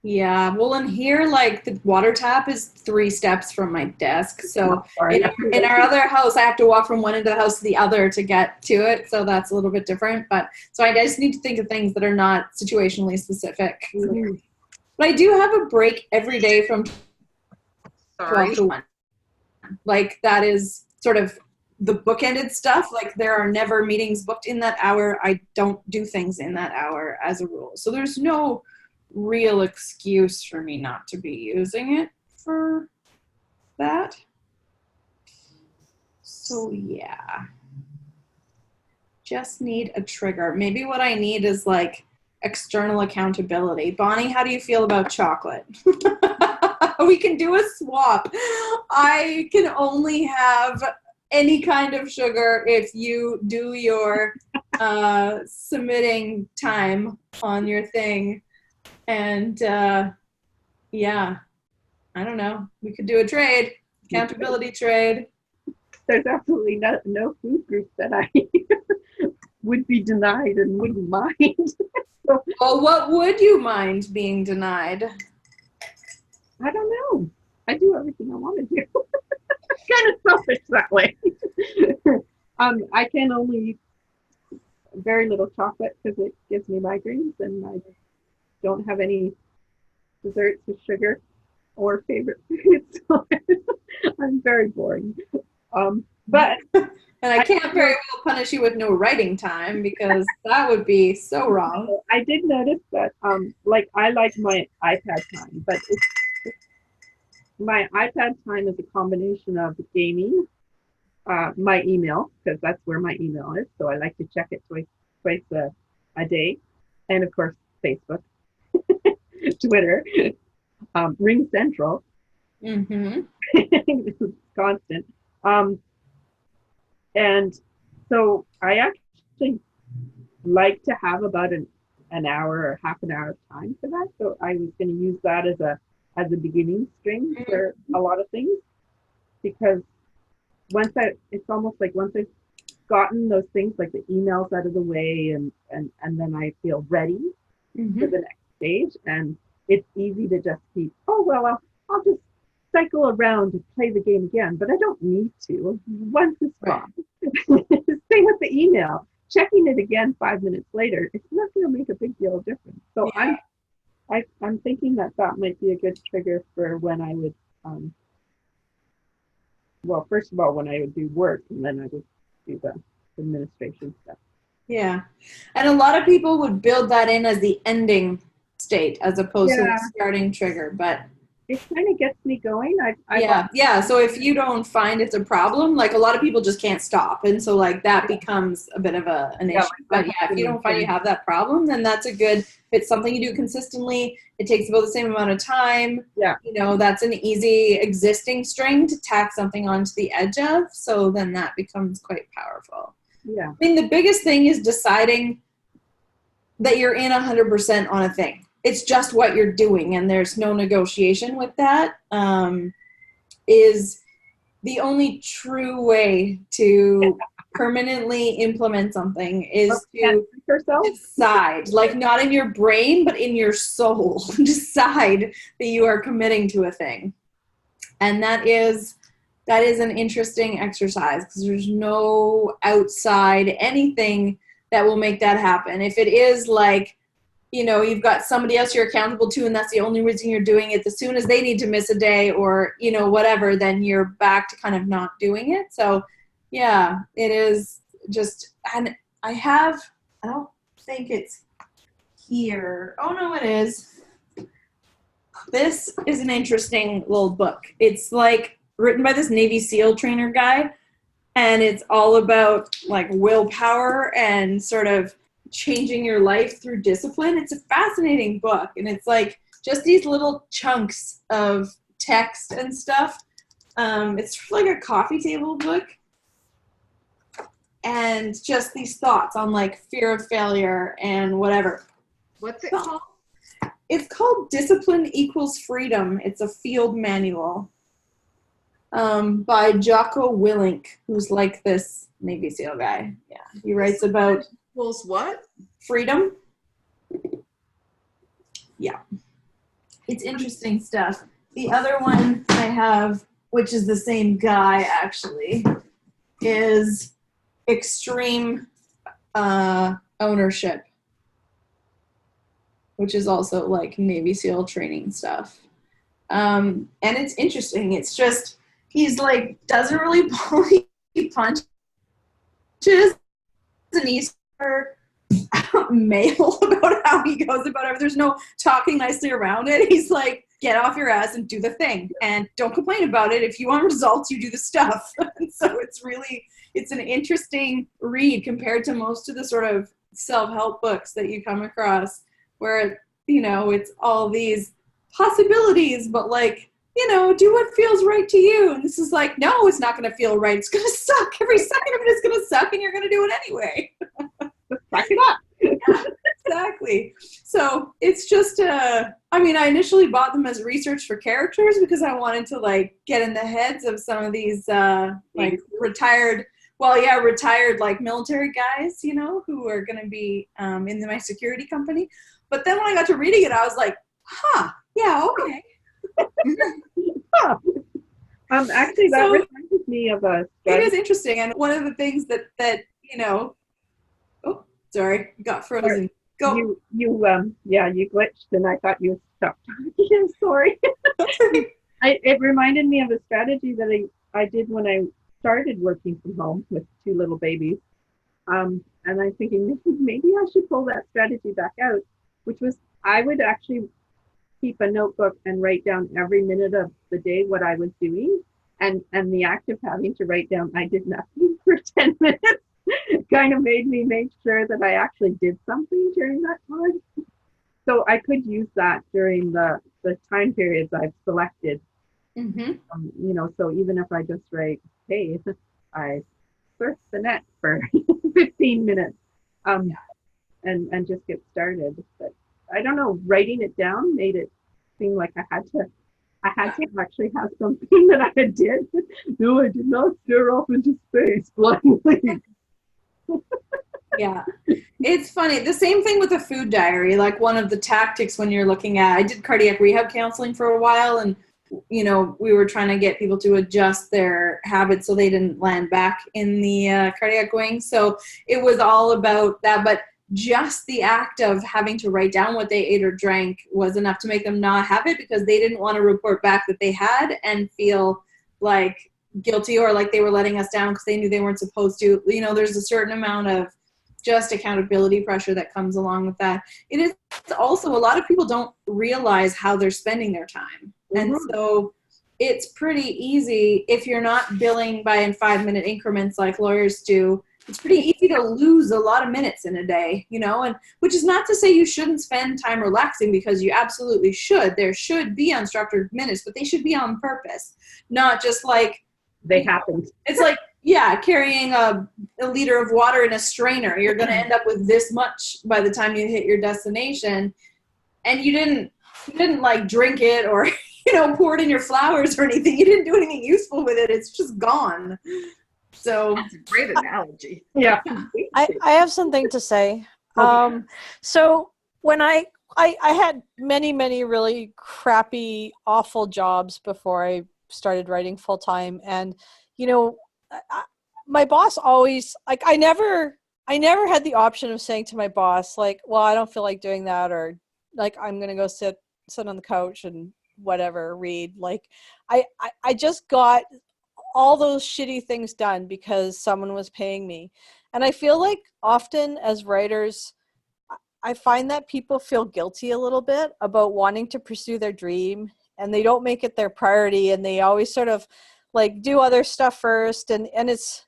Yeah, well, in here, like the water tap is 3 steps from my desk. So in our other house, I have to walk from one end of the house to the other to get to it. So that's a little bit different. But so I just need to think of things that are not situationally specific. Mm-hmm. But I do have a break every day from 12 to 1. Like that is sort of the bookended stuff. Like there are never meetings booked in that hour. I don't do things in that hour as a rule. So there's no real excuse for me not to be using it for that. So yeah, just need a trigger. Maybe what I need is like external accountability. Bonnie, how do you feel about chocolate? We can do a swap. I can only have any kind of sugar if you do your submitting time on your thing. And yeah, I don't know. We could do a trade, accountability trade. There's absolutely no food group that I would be denied and wouldn't mind. So, well, what would you mind being denied? I don't know. I do everything I want to do. Kind of selfish that way. I can only eat very little chocolate because it gives me migraines, and I don't have any desserts with sugar or favorite foods. So I'm very boring. But and I can't very well punish you with no writing time because that would be so wrong. I did notice that like I like my iPad time, but my iPad time is a combination of gaming, my email, because that's where my email is. So I like to check it twice a day. And of course, Facebook, Twitter, Ring Central, Mm-hmm. constant. Um, and so I actually like to have about an hour or half an hour of time for that. So I was going to use that as a beginning string for a lot of things, because it's almost like once I've gotten those things like the emails out of the way, and then I feel ready for the next stage, and it's easy to just keep, oh well, I'll just cycle around to play the game again, but I don't need to once it's gone. Same with the email, checking it again 5 minutes later, it's not going to make a big deal of difference. So Yeah. I'm thinking that might be a good trigger for when I would well, first of all, when I would do work, and then I would do the administration stuff. Yeah. And a lot of people would build that in as the ending state as opposed to the starting trigger. But it kind of gets me going. yeah. So if you don't find it's a problem, like a lot of people just can't stop. And so like that becomes a bit of an issue. But yeah, if you don't find you have that problem, then that's a good, if it's something you do consistently, it takes about the same amount of time. Yeah. You know, that's an easy existing string to tack something onto the edge of. So then that becomes quite powerful. Yeah. I mean, the biggest thing is deciding that you're in 100% on a thing. It's just what you're doing, and there's no negotiation with that. Is the only true way to permanently implement something is to decide, like not in your brain, but in your soul, decide that you are committing to a thing. And that is an interesting exercise because there's no outside anything that will make that happen. If it is like, you know, you've got somebody else you're accountable to and that's the only reason you're doing it, as soon as they need to miss a day or, you know, whatever, then you're back to kind of not doing it. So yeah, it is just, and I don't think it's here. Oh no, it is. This is an interesting little book. It's like written by this Navy SEAL trainer guy, and it's all about like willpower and sort of changing your life through discipline. It's a fascinating book, and it's like just these little chunks of text and stuff. It's like a coffee table book, and just these thoughts on like fear of failure and whatever. What's it called? It's called Discipline Equals Freedom. It's a field manual by Jocko Willink, who's like this Navy SEAL guy. Yeah, he writes about Equals what? Freedom. Yeah, it's interesting stuff. The other one I have, which is the same guy actually, is Extreme Ownership, which is also like Navy SEAL training stuff. And it's interesting. It's just, he's like, doesn't really pull any punches, and he's male about how he goes about it. There's no talking nicely around it. He's like, get off your ass and do the thing. And don't complain about it. If you want results, you do the stuff. And so it's an interesting read compared to most of the sort of self-help books that you come across where, you know, it's all these possibilities, but like, you know, do what feels right to you. And this is like, no, it's not going to feel right. It's going to suck. Every second of it is going to suck, and you're going to do it anyway. Back it up. Yeah, exactly. So it's just, I mean, I initially bought them as research for characters because I wanted to like get in the heads of some of these like retired like military guys, you know, who are going to be in my security company. But then when I got to reading it, I was like, huh, yeah, okay. Actually, that reminds me of a It is interesting. And one of the things that you know, oh, sorry, got frozen. Go. You glitched, and I thought you stopped talking. Sorry. It reminded me of a strategy that I did when I started working from home with 2 little babies. And I'm thinking maybe I should pull that strategy back out, which was I would actually keep a notebook and write down every minute of the day what I was doing. And the act of having to write down I did nothing for 10 minutes kind of made me make sure that I actually did something during that time. So I could use that during the time periods I've selected. You know, so even if I just write, hey, I surfed the net for 15 minutes, and just get started. But I don't know, writing it down made it seem like I had to actually have something that I did. No, I did not stare off into space blindly. Yeah. It's funny. The same thing with a food diary. Like one of the tactics when you're looking at, I did cardiac rehab counseling for a while, and you know, we were trying to get people to adjust their habits so they didn't land back in the cardiac wing. So it was all about that. But just the act of having to write down what they ate or drank was enough to make them not have it, because they didn't want to report back that they had and feel like guilty or like they were letting us down because they knew they weren't supposed to. You know, there's a certain amount of just accountability pressure that comes along with that. It is also, a lot of people don't realize how they're spending their time. And so it's pretty easy, if you're not billing by in 5-minute increments like lawyers do, it's pretty easy to lose a lot of minutes in a day, you know, and which is not to say you shouldn't spend time relaxing, because you absolutely should. There should be unstructured minutes, but they should be on purpose, not just like they happened. It's like, yeah, carrying a liter of water in a strainer. You're going to end up with this much by the time you hit your destination. And you didn't like drink it or, you know, pour it in your flowers or anything. You didn't do anything useful with it. It's just gone. So That's a great analogy. Yeah. I have something to say. Okay. So when I had many really crappy, awful jobs before I started writing full time. And, you know, my boss always, like, I never had the option of saying to my boss, like, well, I don't feel like doing that, or like, I'm going to go sit on the couch and whatever, read. Like, I just got all those shitty things done because someone was paying me. And I feel like often as writers, I find that people feel guilty a little bit about wanting to pursue their dream, and they don't make it their priority, and they always sort of like do other stuff first. And it's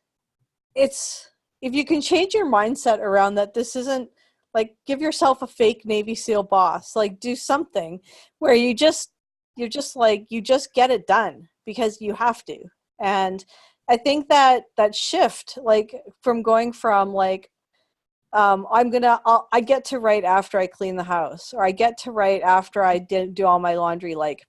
if you can change your mindset around that, this isn't like, give yourself a fake Navy SEAL boss, like do something where you just get it done because you have to. And I think that shift, like from going from like, I get to write after I clean the house, or I get to write after I do all my laundry. Like,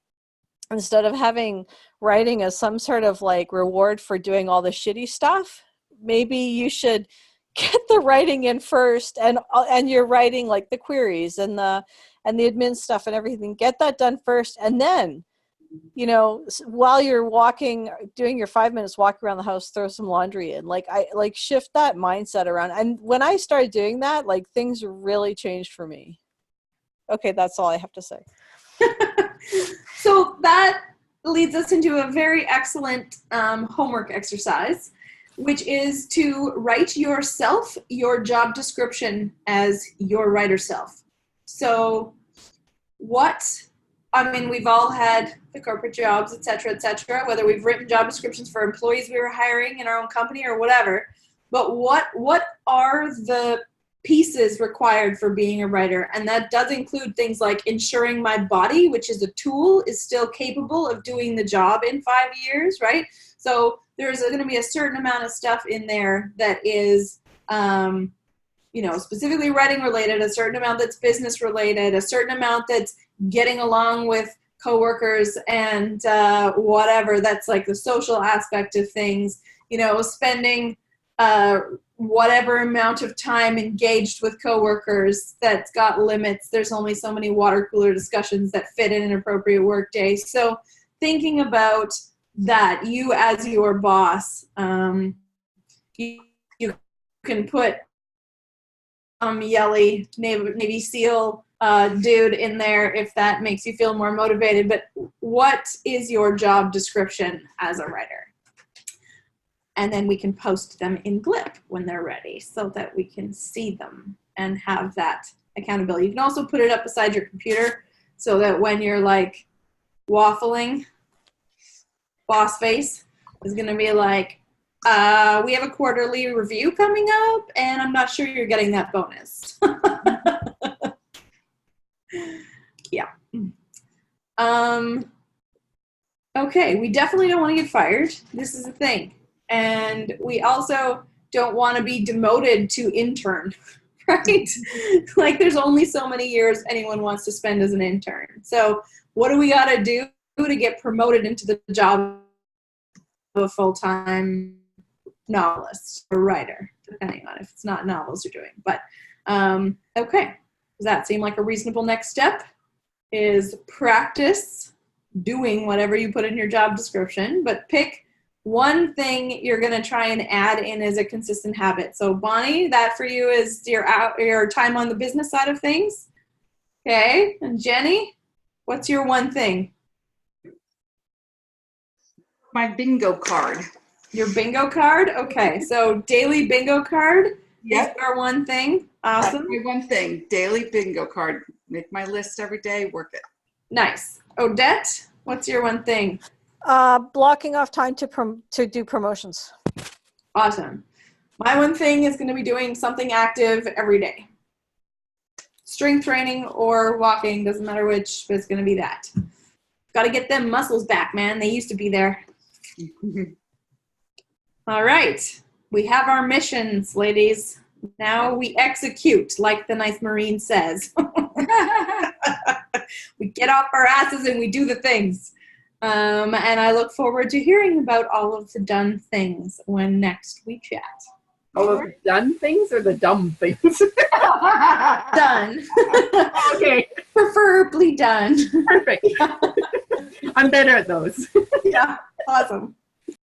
instead of having writing as some sort of like reward for doing all the shitty stuff, maybe you should get the writing in first, and you're writing like the queries and the admin stuff and everything. Get that done first, and then, you know, while you're doing your 5 minutes walk around the house, throw some laundry in. Like, I like shift that mindset around. And when I started doing that, like, things really changed for me. Okay, that's all I have to say. So that leads us into a very excellent homework exercise, which is to write yourself your job description as your writer self. So we've all had the corporate jobs, et cetera, whether we've written job descriptions for employees we were hiring in our own company or whatever. But what are the pieces required for being a writer? And that does include things like ensuring my body, which is a tool, is still capable of doing the job in 5 years, right? So there's going to be a certain amount of stuff in there that is, specifically writing related, a certain amount that's business related, a certain amount that's getting along with coworkers and whatever. That's like the social aspect of things, spending whatever amount of time engaged with coworkers that's got limits. There's only so many water cooler discussions that fit in an appropriate workday. So thinking about that, you as your boss, you can put yelly Navy SEAL dude in there if that makes you feel more motivated. But what is your job description as a writer? And then we can post them in Glip when they're ready so that we can see them and have that accountability. You can also put it up beside your computer so that when you're like waffling, boss face is going to be like, we have a quarterly review coming up, and I'm not sure you're getting that bonus. Yeah. Okay, we definitely don't want to get fired. This is the thing. And we also don't want to be demoted to intern, right? Like there's only so many years anyone wants to spend as an intern. So what do we got to do to get promoted into the job of a full-time novelist or writer, depending on if it's not novels you're doing. But okay, does that seem like a reasonable next step? Is practice doing whatever you put in your job description, but pick one thing you're going to try and add in as a consistent habit. So Bonnie, that for you is your time on the business side of things. Okay, and Jenny, what's your one thing? My bingo card. Your bingo card? Okay, so daily bingo card is our one thing. Awesome. That's my one thing, daily bingo card. Make my list every day, work it. Nice. Odette, what's your one thing? Blocking off time to do promotions. Awesome. My one thing is going to be doing something active every day. Strength training or walking, doesn't matter which, but it's going to be that. Got to get them muscles back, man. They used to be there. All right. We have our missions, ladies. Now we execute, like the nice Marine says. We get off our asses and we do the things. And I look forward to hearing about all of the done things when next we chat. All of the done things or the dumb things? Done. Okay. Preferably done. Perfect. I'm better at those. Yeah, awesome.